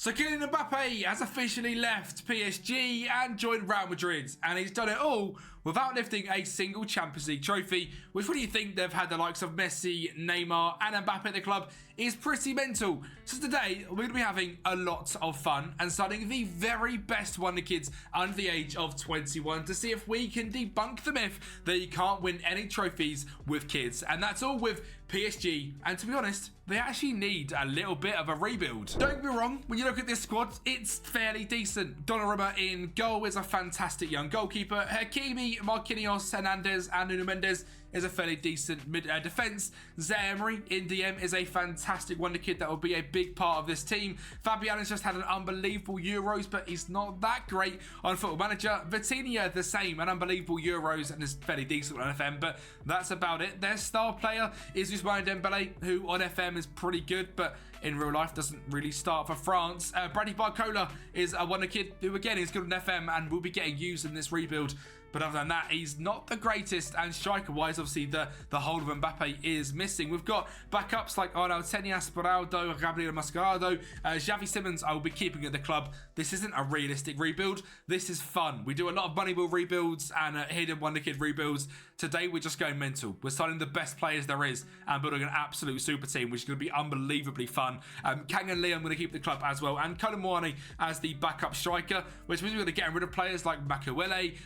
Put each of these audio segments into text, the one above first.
So Kylian Mbappe has officially left PSG and joined Real Madrid, and he's done it all without lifting a single Champions League trophy, which, when you think they've had the likes of Messi, Neymar and Mbappe at the club, is pretty mental. So today we're going to be having a lot of fun and starting the very best Wonder Kids under the age of 21 to see if we can debunk the myth that you can't win any trophies with kids. And that's all with PSG, and to be honest, they actually need a little bit of a rebuild. Don't get me wrong, when you look at this squad, it's fairly decent. Donnarumma in goal is a fantastic young goalkeeper. Hakimi, Marquinhos, Hernandez and Nuno Mendes is a fairly decent defence. Emery in DM is a fantastic wonder kid that will be a big part of this team. Fabian has just had an unbelievable Euros, but he's not that great on Football Manager. Vitinha, the same, an unbelievable Euros and is fairly decent on FM, but that's about it. Their star player is Ousmane Dembele, who on FM is pretty good, but in real life doesn't really start for France. Bradley Barcola is a wonder kid who again is good on FM and will be getting used in this rebuild. But other than that, he's not the greatest, and striker-wise, obviously, the hold of Mbappe is missing. We've got backups like Arnaud Tenias, Beraldo, Gabriel Mascherano, Xavi Simons I will be keeping at the club. This isn't a realistic rebuild. This is fun. We do a lot of money wheel rebuilds and hidden wonder kid rebuilds. Today, we're just going mental. We're signing the best players there is and building an absolute super team, which is going to be unbelievably fun. Kang and Lee, I'm going to keep the club as well, and Colin Moani as the backup striker, which means we're going to get rid of players like Makelele,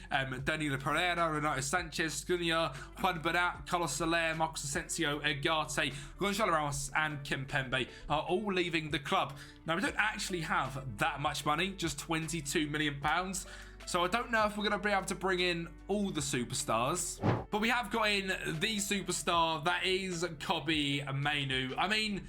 Danilo Pereira, Renato Sanchez, Cunha, Juan Bernat, Carlos Soler, Marcos Asensio, Egarte, Gonzalo Ramos and Kempi are all leaving the club. Now, we don't actually have that much money, just £22 million. So I don't know if we're going to be able to bring in all the superstars. But we have got in the superstar, that is Kobbie Mainoo. I mean,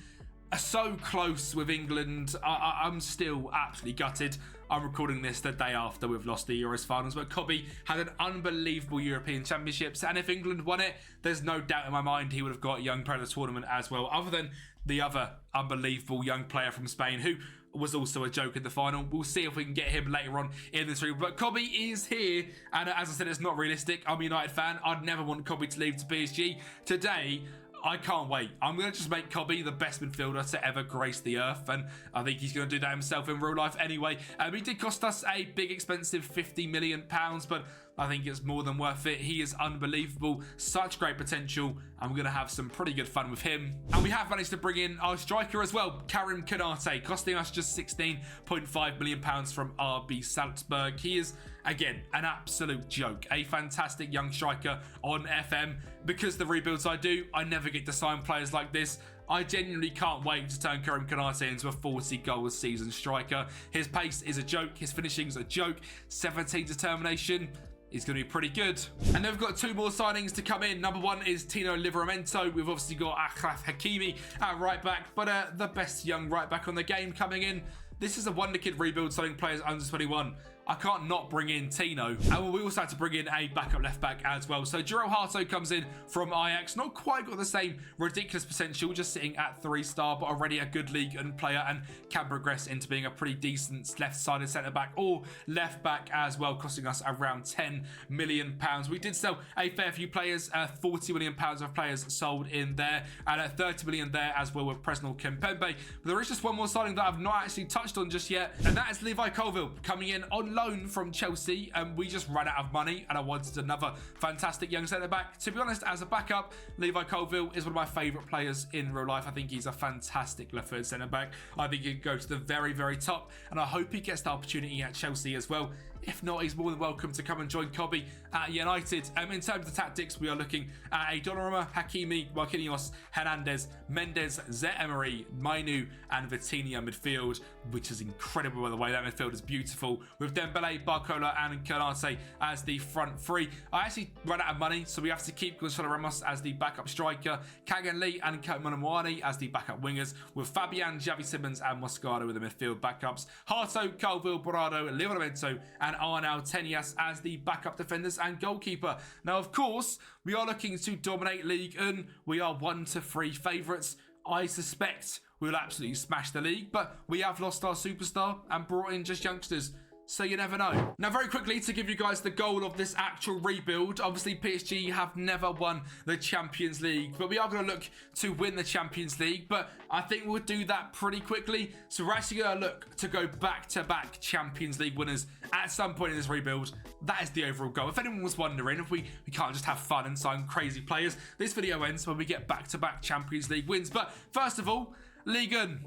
so close with England. I'm still absolutely gutted. I'm recording this the day after we've lost the Euros finals, but Kobbie had an unbelievable European Championships, and if England won it, there's no doubt in my mind he would have got Young Player of the Tournament as well, other than the other unbelievable young player from Spain who was also a joke in the final. We'll see if we can get him later on in this review. But Kobbie is here, and as I said, it's not realistic. I'm a United fan. I'd never want Kobbie to leave to PSG. Today, I can't wait. I'm going to just make Kobbie the best midfielder to ever grace the earth, and I think he's going to do that himself in real life anyway. He did cost us a big expensive £50 million, but I think it's more than worth it. He is unbelievable, such great potential, and we're going to have some pretty good fun with him. And we have managed to bring in our striker as well, Karim Konate, costing us just £16.5 million from RB Salzburg. He is, again, an absolute joke, a fantastic young striker on FM. Because the rebuilds I do, I never get to sign players like this. I genuinely can't wait to turn Karim Konate into a 40-goal a season striker. His pace is a joke, his finishing's a joke, 17 determination. Is going to be pretty good. And then we've got two more signings to come in. Number one is Tino Livramento. We've obviously got Achraf Hakimi at right back, but the best young right back on the game coming in. This is a Wonder Kid rebuild signing players under 21. I can't not bring in Tino. And we also had to bring in a backup left back as well. So Jurel Harto comes in from Ajax. Not quite got the same ridiculous potential, just sitting at 3-star, but already a good league and player and can progress into being a pretty decent left-sided centre-back or left back as well, costing us around £10 million. We did sell a fair few players, £40 million of players sold in there, and £30 million there as well with Presnel Kimpembe. But there is just one more signing that I've not actually touched on just yet, and that is Levi Colville coming in on loan from Chelsea. We just ran out of money and I wanted another fantastic young centre back. To be honest, as a backup, Levi Colville is one of my favourite players in real life. I think he's a fantastic left-footed centre back. I think he can go to the very, very top, and I hope he gets the opportunity at Chelsea as well. If not, he's more than welcome to come and join Kobbie at United. In terms of the tactics, we are looking at a Donnarumma, Hakimi, Marquinhos, Hernandez, Mendes, Emery, Mainoo and Vitinha midfield, which is incredible, by the way. That midfield is beautiful, with Dembele, Barcola and Konate as the front three. I actually ran out of money, so we have to keep Gonzalo Ramos as the backup striker, Kang Lee and Moani as the backup wingers, with Fabian, Xavi Simons and Moscardo with the midfield backups, Harto, Colville, Beraldo, Livramento and Arnaud Tenias as the backup defenders and goalkeeper. Now, of course, we are looking to dominate League 1. We are 1 to 3 favourites. I suspect we will absolutely smash the league, but we have lost our superstar and brought in just youngsters. So you never know. Now, very quickly, to give you guys the goal of this actual rebuild, obviously PSG have never won the Champions League, but we are going to look to win the Champions League, but I think we'll do that pretty quickly. So we're actually going to look to go back-to-back Champions League winners at some point in this rebuild. That is the overall goal. If anyone was wondering, if we can't just have fun and sign crazy players, this video ends when we get back-to-back Champions League wins. But first of all, Ligue 1.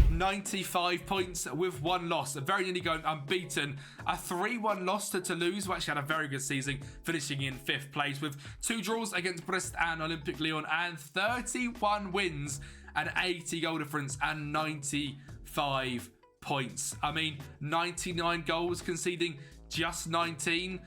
95 points with 1 loss. Very nearly going unbeaten. A 3-1 loss to Toulouse, who actually had a very good season, finishing in 5th place with 2 draws against Brest and Olympique Lyon and 31 wins, an 80 goal difference and 95 points. I mean, 99 goals, conceding just 19.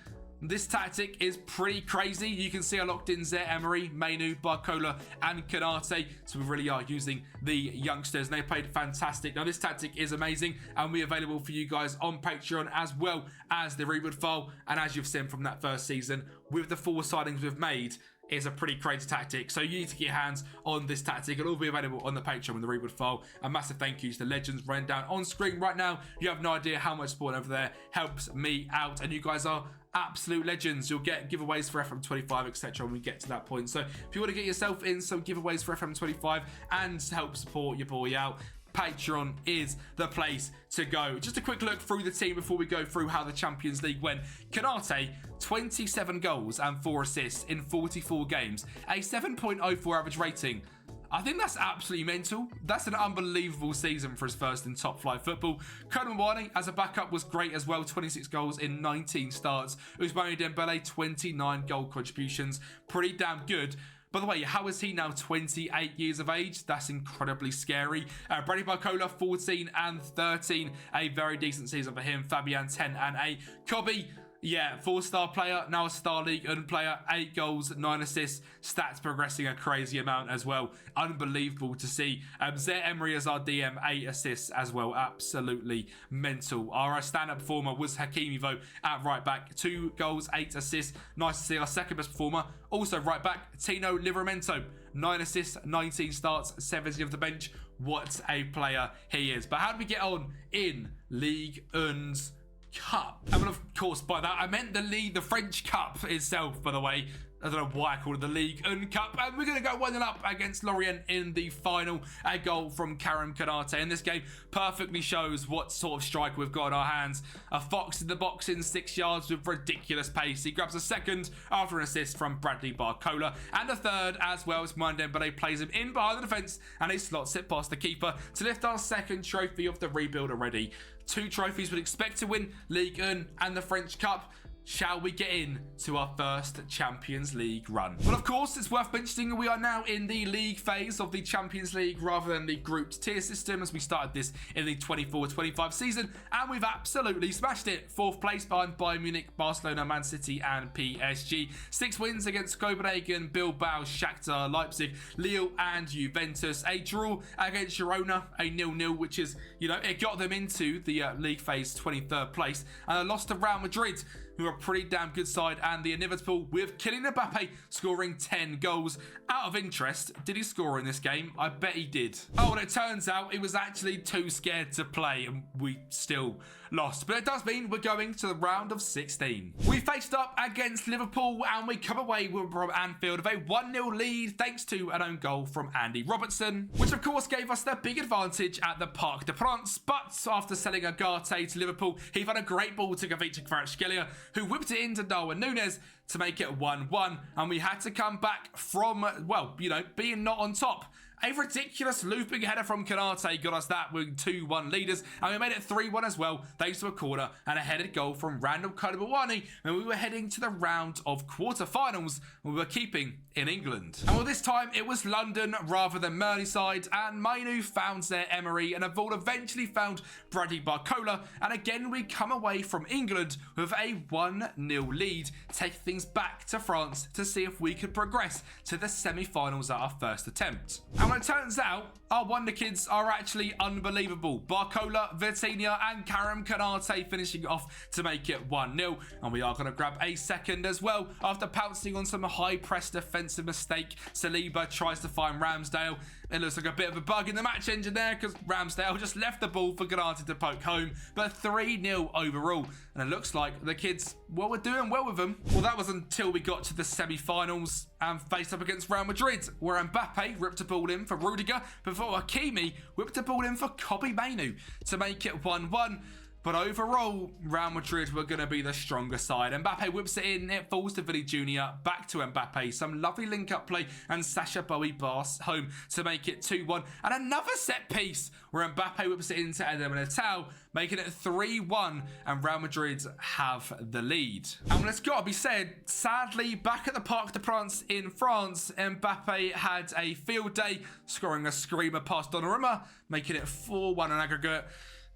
This tactic is pretty crazy. You can see I locked in Emery, Mainoo, Barcola, and Konate. So we really are using the youngsters, and they played fantastic. Now, this tactic is amazing, and we're available for you guys on Patreon, as well as the rebuild file. And as you've seen from that first season, with the 4 signings we've made, is a pretty crazy tactic. So you need to get your hands on this tactic. It'll all be available on the Patreon with the rebuild file. A massive thank you to the legends running down on screen right now. You have no idea how much support over there helps me out, and you guys are absolute legends. You'll get giveaways for FM25, etc. when we get to that point. So if you want to get yourself in some giveaways for FM25 and help support your boy out, Patreon is the place to go. Just a quick look through the team before we go through how the Champions League went. Konate, 27 goals and 4 assists in 44 games, a 7.04 average rating. I think that's absolutely mental. That's an unbelievable season for his first in top flight football. Kobbie as a backup was great as well. 26 goals in 19 starts. Ousmane Dembele, 29 goal contributions. Pretty damn good. By the way, how is he now 28 years of age? That's incredibly scary. Brady Barcola, 14 and 13. A very decent season for him. Fabian, 10 and 8. Kobbie, yeah, 4-star player, now a Star League player, 8 goals, 9 assists, stats progressing a crazy amount as well. Unbelievable to see. Emery as our DM, 8 assists as well, absolutely mental. Our stand-up performer was Hakimi though at right back, 2 goals, 8 assists. Nice to see our second best performer, also right back, Tino Livramento, 9 assists, 19 starts, 70 of the bench. What a player he is. But how did we get on in Ligue 1's Cup? And of course, by that I meant the French Cup itself, by the way. I don't know why I called it the Ligue 1 Cup. And we're going to go 1-0 up against Lorient in the final. A goal from Karim Konate. And this game perfectly shows what sort of striker we've got in our hands. A fox in the box in 6 yards with ridiculous pace. He grabs a second after an assist from Bradley Barcola. And a third as well as Dembele plays him in behind the defence. And he slots it past the keeper to lift our second trophy of the rebuild already. 2 trophies we'd expect to win, Ligue 1 and the French Cup. Shall we get in to our first Champions League run? Well, of course, it's worth mentioning we are now in the league phase of the Champions League rather than the grouped tier system, as we started this in the 24-25 season, and we've absolutely smashed it. 4th place behind Bayern Munich, Barcelona, Man City, and PSG. 6 wins against Copenhagen, Bilbao, Shakhtar, Leipzig, Lille, and Juventus. A draw against Girona, a 0-0, which is, you know, it got them into the league phase 23rd place, and a loss to Real Madrid, who are a pretty damn good side, and the inevitable with Kylian Mbappe scoring 10 goals. Out of interest, did he score in this game? I bet he did. Oh, and it turns out he was actually too scared to play, and we still lost. But it does mean we're going to the round of 16. We faced up against Liverpool, and we come away from Anfield with a 1-0 lead thanks to an own goal from Andy Robertson, which of course gave us the big advantage at the Parc des Princes. But after selling Agate to Liverpool, he found a great ball to Kovic Kvaratskhelia, who whipped it into Darwin Núñez to make it 1-1, and we had to come back from, well, you know, being not on top. A ridiculous looping header from Konate got us that with 2-1 leaders, and we made it 3-1 as well, thanks to a corner and a headed goal from Randall Koulibaly, and we were heading to the round of quarterfinals, and we were keeping in England. And well, this time it was London rather than Merseyside, and Mainoo found Emery, and Avul eventually found Bradley Barcola, and again we come away from England with a 1-0 lead, take things back to France to see if we could progress to the semi-finals at our first attempt. And it turns out our Wonderkids are actually unbelievable. Barcola, Vitinha, and Karim Konate finishing off to make it 1-0. And we are going to grab a second as well after pouncing on some high press defensive mistake. Saliba tries to find Ramsdale. It looks like a bit of a bug in the match engine there because Ramsdale just left the ball for Granted to poke home, but 3-0 overall. And it looks like the kids, well, we're doing well with them. Well, that was until we got to the semi-finals and faced up against Real Madrid, where Mbappe ripped a ball in for Rudiger before Hakimi whipped a ball in for Kobbie Mainoo to make it 1-1. But overall, Real Madrid were going to be the stronger side. Mbappe whips it in, it falls to Vini Jr., back to Mbappe, some lovely link-up play, and Sacha Boey pass home to make it 2-1. And another set piece where Mbappe whips it into Eder Militao, making it 3-1, and Real Madrid have the lead. And it's got to be said, sadly, back at the Parc des Princes in France, Mbappe had a field day, scoring a screamer past Donnarumma, making it 4-1 on aggregate.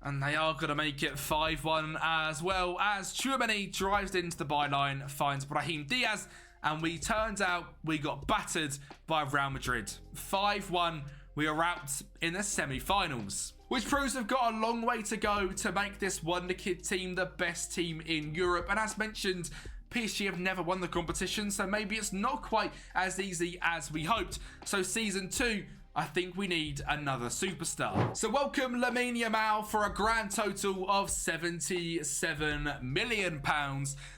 And they are going to make it 5-1 as well, as Tchouaméni drives into the byline, finds Brahim Diaz, and turns out we got battered by Real Madrid. 5-1, we are out in the semi-finals. Which proves we've got a long way to go to make this Wonderkid team the best team in Europe. And as mentioned, PSG have never won the competition, so maybe it's not quite as easy as we hoped. So Season 2, I think we need another superstar. So welcome Lamine Yamal for a grand total of £77 million.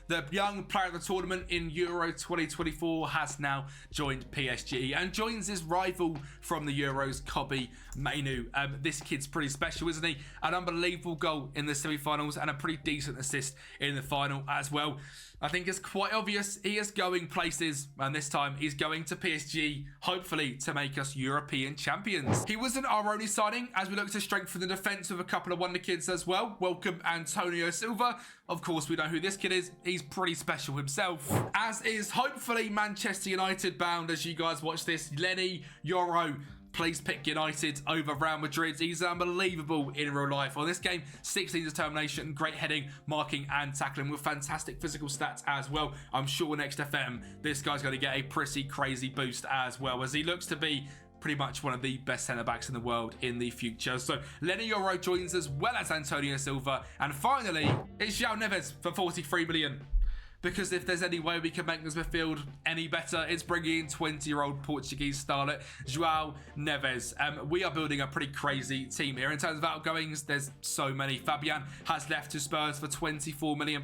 The young player of the tournament in Euro 2024 has now joined PSG and joins his rival from the Euros, Kobbie, Mainoo. This kid's pretty special, isn't he? An unbelievable goal in the semi-finals and a pretty decent assist in the final as well. I think it's quite obvious he is going places, and this time he's going to PSG, hopefully to make us European champions. He wasn't our only signing, as we look to strengthen the defence with a couple of Wonderkids as well. Welcome Antonio Silva. Of course, we know who this kid is. He's pretty special himself. As is hopefully Manchester United bound as you guys watch this, Leny Yoro. Please pick United over Real Madrid. He's unbelievable in real life. On this game, 16 determination, great heading, marking and tackling with fantastic physical stats as well. I'm sure next FM, this guy's going to get a pretty crazy boost as well, as he looks to be pretty much one of the best centre-backs in the world in the future. So Leny Yoro joins as well as Antonio Silva. And finally, it's João Neves for 43 million. Because if there's any way we can make this midfield any better, it's bringing in 20-year-old Portuguese starlet João Neves. We are building a pretty crazy team here. In terms of outgoings, there's so many. Fabian has left to Spurs for £24 million.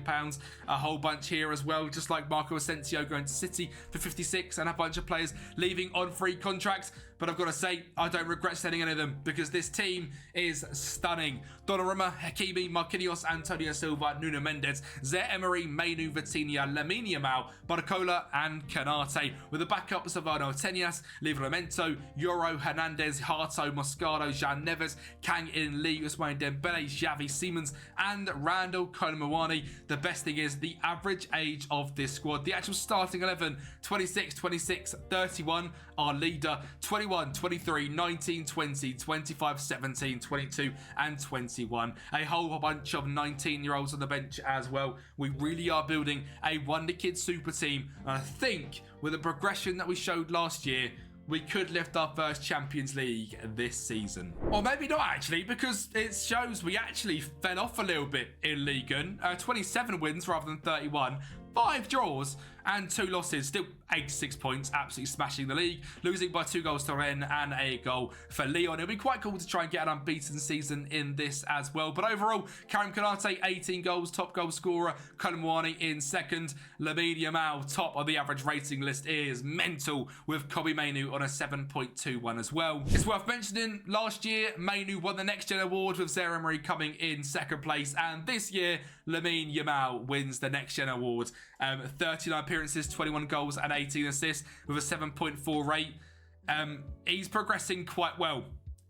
A whole bunch here as well, just like Marco Asensio going to City for 56, and a bunch of players leaving on free contracts. But I've got to say, I don't regret sending any of them because this team is stunning. Donnarumma, Hakimi, Marquinhos, Antonio Silva, Nuno Mendes, Zaire-Emery, Mainoo, Vitinha, Lamine Yamal, Barcola and Canate. With the backups of Arno Tenias, Livramento, Yoro, Hernandez, Harto, Moscardo, João Neves, Kang In Lee, Ousmane Dembele, Xavi Simons and Randall Colomwani. The best thing is the average age of this squad. The actual starting 11, 26, 26, 31. Our leader, 21, 23, 19, 20, 25, 17, 22 and 21. A whole bunch of 19-year-olds on the bench as well. We really are building a Wonderkid super team. And I think with the progression that we showed last year, we could lift our first Champions League this season. Or maybe not actually, because it shows we actually fell off a little bit in Ligue 1. 27 wins rather than 31. 5 draws and 2 losses, still 86 points, absolutely smashing the league, losing by 2 goals to Rennes and a goal for Lyon. It'll be quite cool to try and get an unbeaten season in this as well. But overall, Karim Konate, 18 goals, top goal scorer, Colomwani in second, Lamine Yamal, top of the average rating list is mental, with Kobbie Mainoo on a 7.21 as well. It's worth mentioning, last year, Mainoo won the Next Gen Award with Zaire-Emery coming in second place, and this year, Lamine Yamal wins the Next Gen Award. 39 appearances, 21 goals and 18 assists with a 7.4 rate. He's progressing quite well.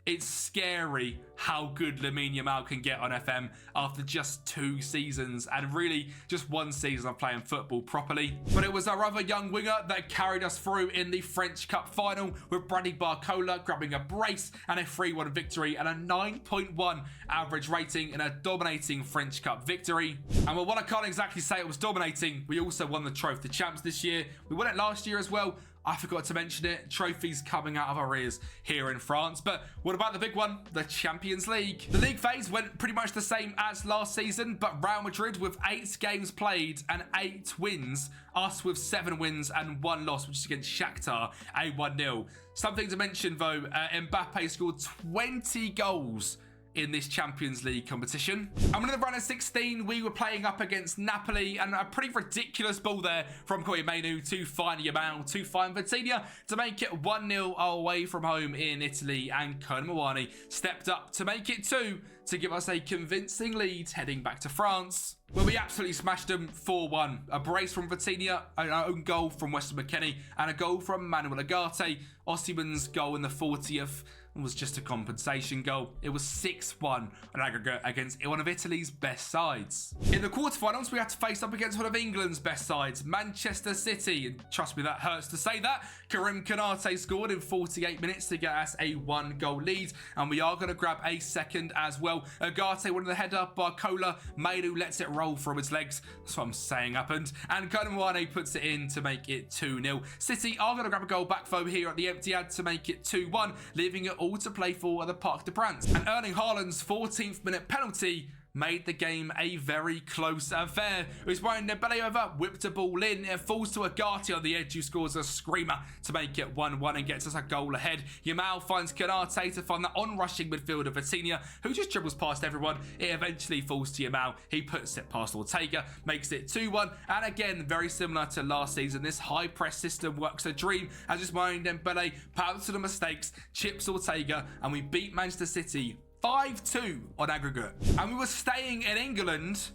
It's scary how good Lamine Yamal can get on FM after just 2 seasons and really just 1 season of playing football properly. But it was our other young winger that carried us through in the French Cup final, with Bradley Barcola grabbing a brace and a 3-1 victory and a 9.1 average rating in a dominating French Cup victory. And while I can't exactly say it was dominating, we also won the Trophy of Champs this year. We won it last year as well. I forgot to mention it. Trophies coming out of our ears here in France. But what about the big one? The Champions League. The league phase went pretty much the same as last season, but Real Madrid with 8 games played and 8 wins. Us with 7 wins and 1 loss, which is against Shakhtar, a 1-0. Something to mention though, Mbappe scored 20 goals in this Champions League competition. And in the round of 16, we were playing up against Napoli, and a pretty ridiculous ball there from Kobbie Mainoo to find Yamal, to find Vitinha, to make it 1-0 away from home in Italy, and Kobbie stepped up to make it 2 to give us a convincing lead heading back to France, where we absolutely smashed them 4-1. A brace from Vitinha, an own goal from Weston McKennie, and a goal from Manuel Ugarte. Osimhen's goal in the 40th was just a compensation goal. It was 6-1 on aggregate against one of Italy's best sides. In the quarterfinals, we had to face up against one of England's best sides, Manchester City. And trust me, that hurts to say that. Karim Konate scored in 48 minutes to get us a 1-goal lead, and we are going to grab a second as well. Ugarte winning the header, Barcola, Mainoo lets it roll from his legs. That's what I'm saying happened. And Kobbie puts it in to make it 2-0. City are going to grab a goal back though here at the Etihad to make it 2-1, leaving it all to play for at the Parc des Princes. And Erling Haaland's 14th minute penalty made the game a very close affair. Ousmane Dembele over, whipped a ball in, it falls to Ugarte on the edge, who scores a screamer to make it 1-1 and gets us a goal ahead. Yamal finds Konate to find that on-rushing midfielder Vitinha, who just dribbles past everyone. It eventually falls to Yamal. He puts it past Ortega, makes it 2-1, and again, very similar to last season, this high press system works a dream as Ousmane Dembele pouts to the mistakes, chips Ortega, and we beat Manchester City 5-2 on aggregate. And we were staying in England.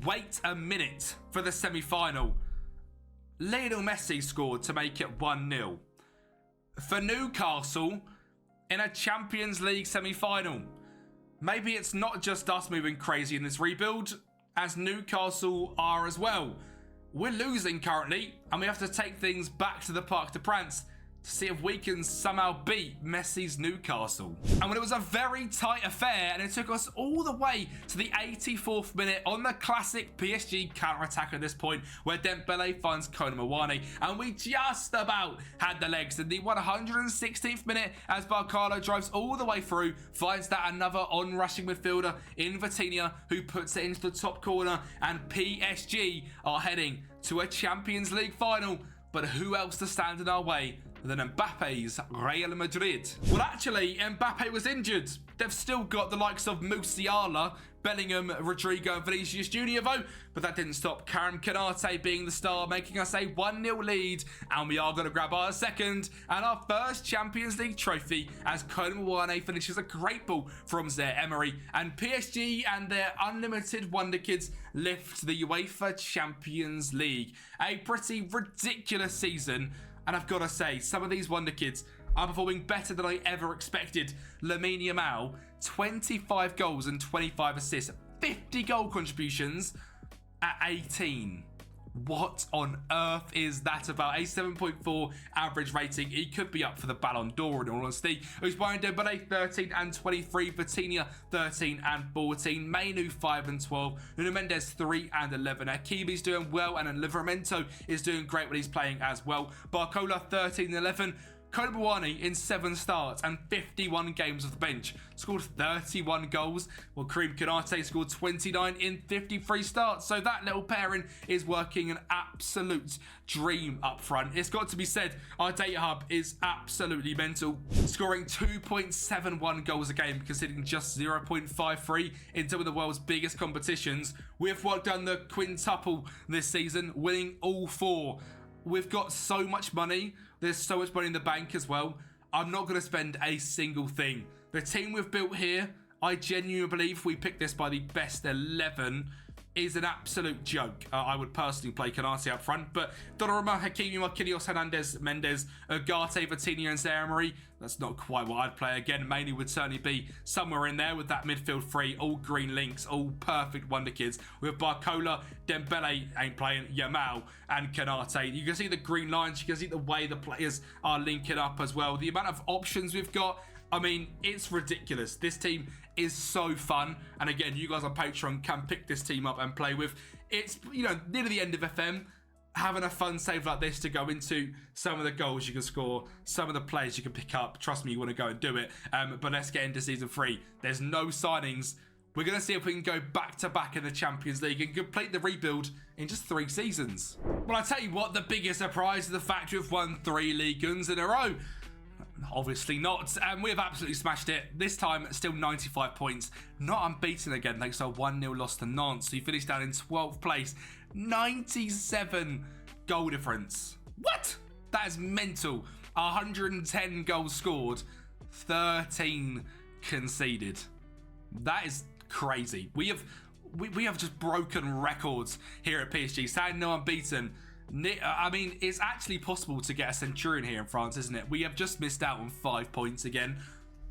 Wait a minute for the semi-final. Lionel Messi scored to make it 1-0 for Newcastle in a Champions League semi-final. Maybe it's not just us moving crazy in this rebuild, as Newcastle are as well. We're losing currently, and we have to take things back to the Parc des Princes to see if we can somehow beat Messi's Newcastle. And when it was a very tight affair, and it took us all the way to the 84th minute on the classic PSG counter-attack at this point, where Dembele finds Kobbie, and we just about had the legs. In the 116th minute, as Barcola drives all the way through, finds that another on-rushing midfielder in Vitinha, who puts it into the top corner, and PSG are heading to a Champions League final. But who else to stand in our way than Mbappe's Real Madrid? Well, actually, Mbappe was injured. They've still got the likes of Musiala, Bellingham, Rodrigo, and Vinicius Junior though, but that didn't stop Karim Konate being the star, making us a 1-0 lead, and we are going to grab our second and our first Champions League trophy as Kobbie finishes a great ball from Zaire-Emery, and PSG and their unlimited Wonderkids lift the UEFA Champions League. A pretty ridiculous season, and I've got to say, some of these Wonderkids are performing better than I ever expected. Lamine Yamal, 25 goals and 25 assists, 50 goal contributions at 18. What on earth is that about? A 7.4 average rating. He could be up for the Ballon d'Or in all honesty. Ousmane Dembele 13 and 23, Vitinha 13 and 14, Mainoo 5 and 12, Nuno Mendes 3 and 11. Akibi's doing well, and Livramento is doing great when he's playing as well. Barcola 13 and 11. Kobbie in 7 starts and 51 games off the bench scored 31 goals, while Karim Konate scored 29 in 53 starts. So that little pairing is working an absolute dream up front. It's got to be said, our data hub is absolutely mental, scoring 2.71 goals a game, conceding just 0.53 in some of the world's biggest competitions. We've worked on the quintuple this season, winning all 4. We've got so much money. There's so much money in the bank as well. I'm not going to spend a single thing. The team we've built here, I genuinely believe we picked this by the best 11, is an absolute joke. I would personally play Konate up front, but Donnarumma, Hakimi, Marquinhos, Hernandez, Mendes, Ugarte, Vitinha, and Zaire-Emery, that's not quite what I'd play. Again, Mainoo would certainly be somewhere in there with that midfield 3, all green links, all perfect Wonderkids. With Barcola, Dembele ain't playing, Yamal, and Konate. You can see the green lines, you can see the way the players are linking up as well. The amount of options we've got, I mean, it's ridiculous. This team is so fun, and again, you guys on Patreon can pick this team up and play with. It's, you know, near the end of FM. having a fun save like this to go into some of the goals you can score, some of the players you can pick up. Trust me, you want to go and do it. But let's get into season 3. There's no signings. We're going to see if we can go back-to-back in the Champions League and complete the rebuild in just 3 seasons. Well, I tell you what, the biggest surprise is the fact we've won 3 Ligue 1s in a row. Obviously not, and we have absolutely smashed it. This time, still 95 points. Not unbeaten again, thanks to a 1-0 loss to Nantes. So you finished down in 12th place. 97 goal difference. What? That is mental. 110 goals scored, 13 conceded. That is crazy. We have just broken records here at PSG. Saying no unbeaten. I mean, it's actually possible to get a Centurion here in France, isn't it? We have just missed out on 5 points again.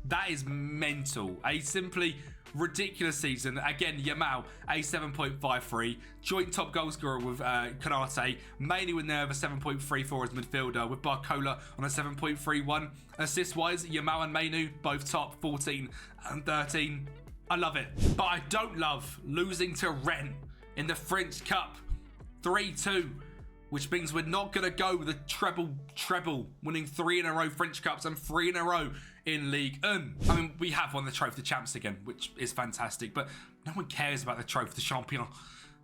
That is mental. A simply ridiculous season. Again, Yamal, a 7.53. Joint top goal scorer with Konate. Mainoo in there with a 7.34 as midfielder, with Barcola on a 7.31. Assist-wise, Yamal and Mainoo, both top, 14 and 13. I love it. But I don't love losing to Rennes in the French Cup. 3-2. Which means we're not going to go with a treble, winning 3 in a row French Cups and 3 in a row in Ligue 1. I mean, we have won the Trophy of Champs again, which is fantastic, but no one cares about the Trophy of the Champion.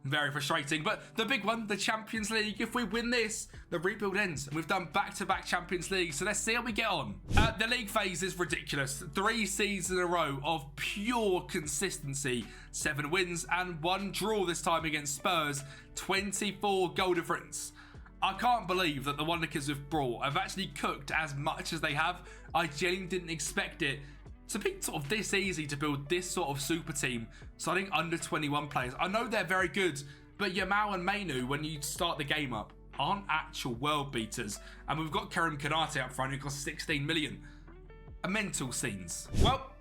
Very frustrating, but the big one, the Champions League, if we win this, the rebuild ends, and we've done back-to-back Champions League, so let's see how we get on. The league phase is ridiculous. 3 seasons in a row of pure consistency. 7 wins and 1 draw this time against Spurs. 24 goal difference. I can't believe that the Wonderkids we've brought have actually cooked as much as they have. I genuinely didn't expect it to be sort of this easy to build this sort of super team. Starting under 21 players. I know they're very good, but Yamal and Mainoo, when you start the game up, aren't actual world beaters. And we've got Konate up front who costs 16 million. Mental scenes. Well,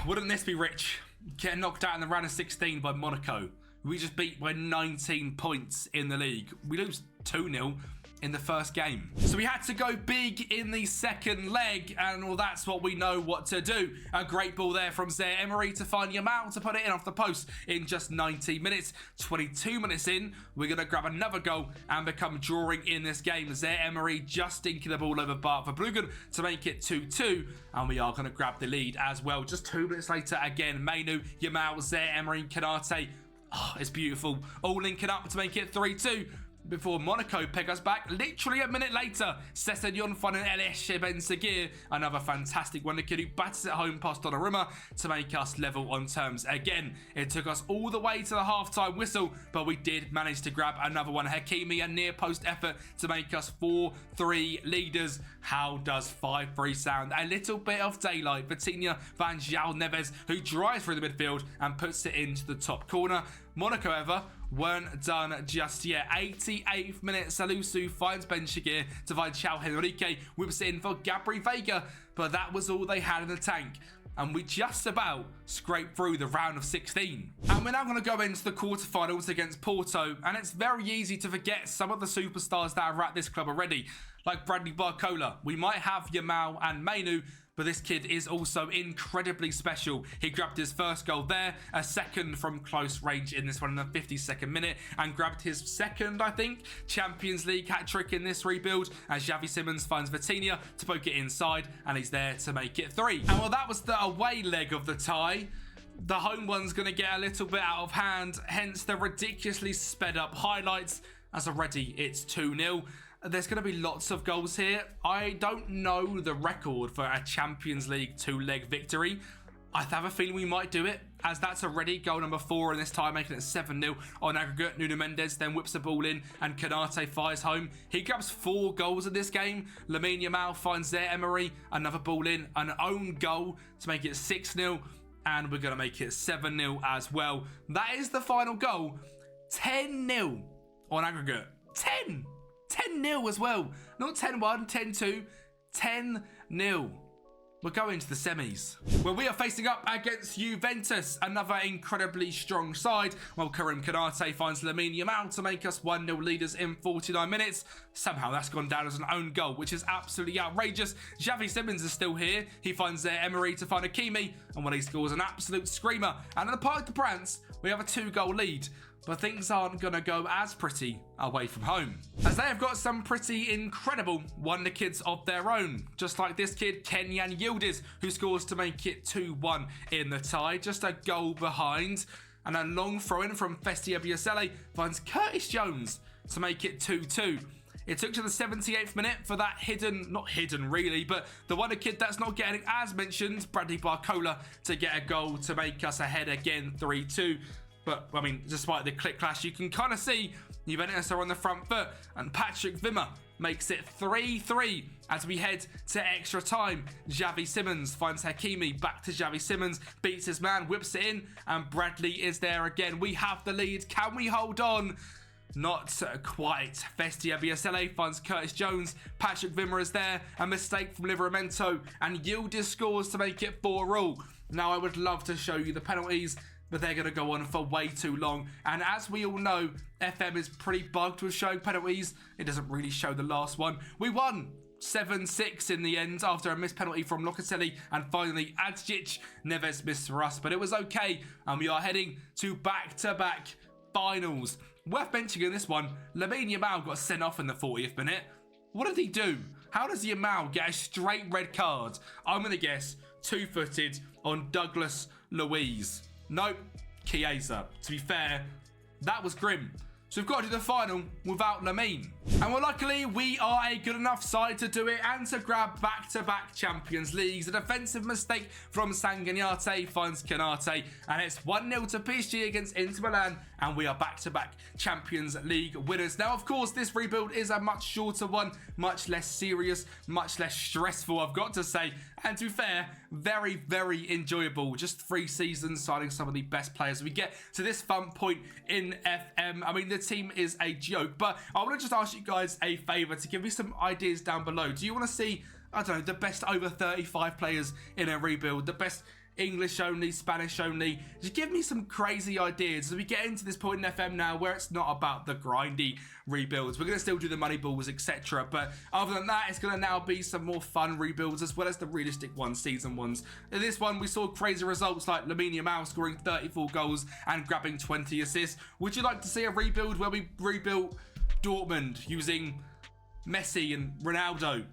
wouldn't this be rich? Getting knocked out in the round of 16 by Monaco. We just beat by 19 points in the league. We lose 2-0 in the first game. So we had to go big in the second leg, and well, that's what we know what to do. A great ball there from Emery to find Yamal to put it in off the post in just 90 minutes. 22 minutes in, we're going to grab another goal and become drawing in this game. Emery just dinking the ball over Bart Verbruggen to make it 2-2, and we are going to grab the lead as well. Just 2 minutes later, again, Mainoo, Yamal, Emery, Konate. Oh, it's beautiful. All linking up to make it 3-2. Before Monaco pick us back literally a minute later. Sessegnon finding Elish Ben Seguir, another fantastic Wonderkid who batters it home past Donnarumma to make us level on terms again. It took us all the way to the half-time whistle, but we did manage to grab another one. Hakimi, a near post effort to make us 4-3 leaders. How does 5-3 sound? A little bit of daylight. Vitinha Van Gaal Neves, who drives through the midfield and puts it into the top corner. Monaco, however, weren't done just yet. 88th minute, Salisu finds Ben Seguir to find Chao Henrique, whips it in for Gabri Vega, but that was all they had in the tank. And we just about scraped through the round of 16. And we're now going to go into the quarterfinals against Porto, and it's very easy to forget some of the superstars that are at this club already, like Bradley Barcola. We might have Yamal and Mainoo, but this kid is also incredibly special. He grabbed his first goal there, a second from close range in this one in the 52nd minute, and grabbed his second, I think, Champions League hat-trick in this rebuild, as Xavi Simons finds Vitinha to poke it inside, and he's there to make it 3. And well, that was the away leg of the tie. The home one's going to get a little bit out of hand, hence the ridiculously sped up highlights, as already it's 2-0. There's going to be lots of goals here. I don't know the record for a Champions League 2-leg victory. I have a feeling we might do it, as that's already goal number 4 in this time, making it 7-0 on aggregate. Nuno Mendes then whips the ball in, and Konate fires home. He grabs 4 goals in this game. Lamine Yamal finds Emery, another ball in, an own goal to make it 6-0, and we're going to make it 7-0 as well. That is the final goal. 10-0 on aggregate. 10-0 as well. Not 10-1, 10-2, 10-0. We're going to the semis, where we are facing up against Juventus, another incredibly strong side. While Karim Konate finds Lamine Yamal to make us 1-0 leaders in 49 minutes. Somehow that's gone down as an own goal, which is absolutely outrageous. Xavi Simons is still here. He finds Emery to find Hakimi, and when he scores an absolute screamer. And at the Parc des Princes, we have a 2-goal lead. but things aren't going to go as pretty away from home, as they have got some pretty incredible wonder kids of their own, just like this kid Kenyan Yildiz, who scores to make it 2-1 in the tie, just a goal behind, and a long throw-in from Festia Biasele finds Curtis Jones to make it 2-2. It took to the 78th minute for that not hidden really, but the wonder kid that's not getting as mentioned, Bradley Barcola, to get a goal to make us ahead again 3-2. But, I mean, despite the click clash, you can kind of see Juventus are on the front foot, and Patrick Wimmer makes it 3-3 as we head to extra time. Xavi Simons finds Hakimi, back to Xavi Simons, beats his man, whips it in, and Bradley is there again. We have the lead. Can we hold on? Not quite. Festia Biasele finds Curtis Jones. Patrick Wimmer is there. A mistake from Livramento. And Yildiz scores to make it 4-4. Now, I would love to show you the penalties, but they're going to go on for way too long. And as we all know, FM is pretty bugged with showing penalties. It doesn't really show the last one. We won 7-6 in the end after a missed penalty from Locatelli, and finally Adjic. Neves missed for us, but it was okay. And we are heading to back-to-back finals. Worth mentioning in this one, Lamine Yamal got sent off in the 40th minute. What did he do? How does Yamal get a straight red card? I'm going to guess two-footed on Douglas Luiz. Nope, Chiesa. To be fair, that was grim. So we've got to do the final without Lamine. And well, luckily, we are a good enough side to do it and to grab back-to-back Champions Leagues. A defensive mistake from Sanguinate finds Kanate, and it's 1-0 to PSG against Inter Milan, and we are back-to-back Champions League winners. Now, of course, this rebuild is a much shorter one, much less serious, much less stressful, I've got to say. And to be fair, very, very enjoyable. Just 3 seasons signing some of the best players. We get to this fun point in FM. I mean, the team is a joke, but I want to just ask you guys a favour to give me some ideas down below. Do you want to see, I don't know, the best over 35 players in a rebuild, the best English only, Spanish only? Just give me some crazy ideas as we get into this point in FM now where it's not about the grindy rebuilds. We're going to still do the money balls, etc. But other than that, it's going to now be some more fun rebuilds as well as the realistic ones, season ones. In this one, we saw crazy results like Lamine Yamal scoring 34 goals and grabbing 20 assists. Would you like to see a rebuild where we rebuilt Dortmund using Messi and Ronaldo?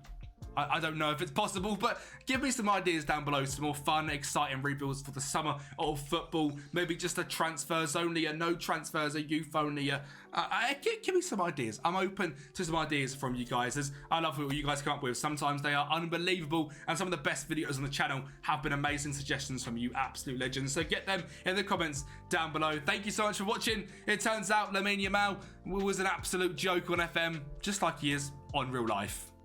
I don't know if it's possible, but give me some ideas down below. Some more fun, exciting rebuilds for the summer of football. Maybe just a transfers only, a no transfers, a youth only. Give me some ideas. I'm open to some ideas from you guys, as I love what you guys come up with. Sometimes they are unbelievable, and some of the best videos on the channel have been amazing suggestions from you absolute legends. So get them in the comments down below. Thank you so much for watching. It turns out Lamine Yamal was an absolute joke on FM, just like he is on real life.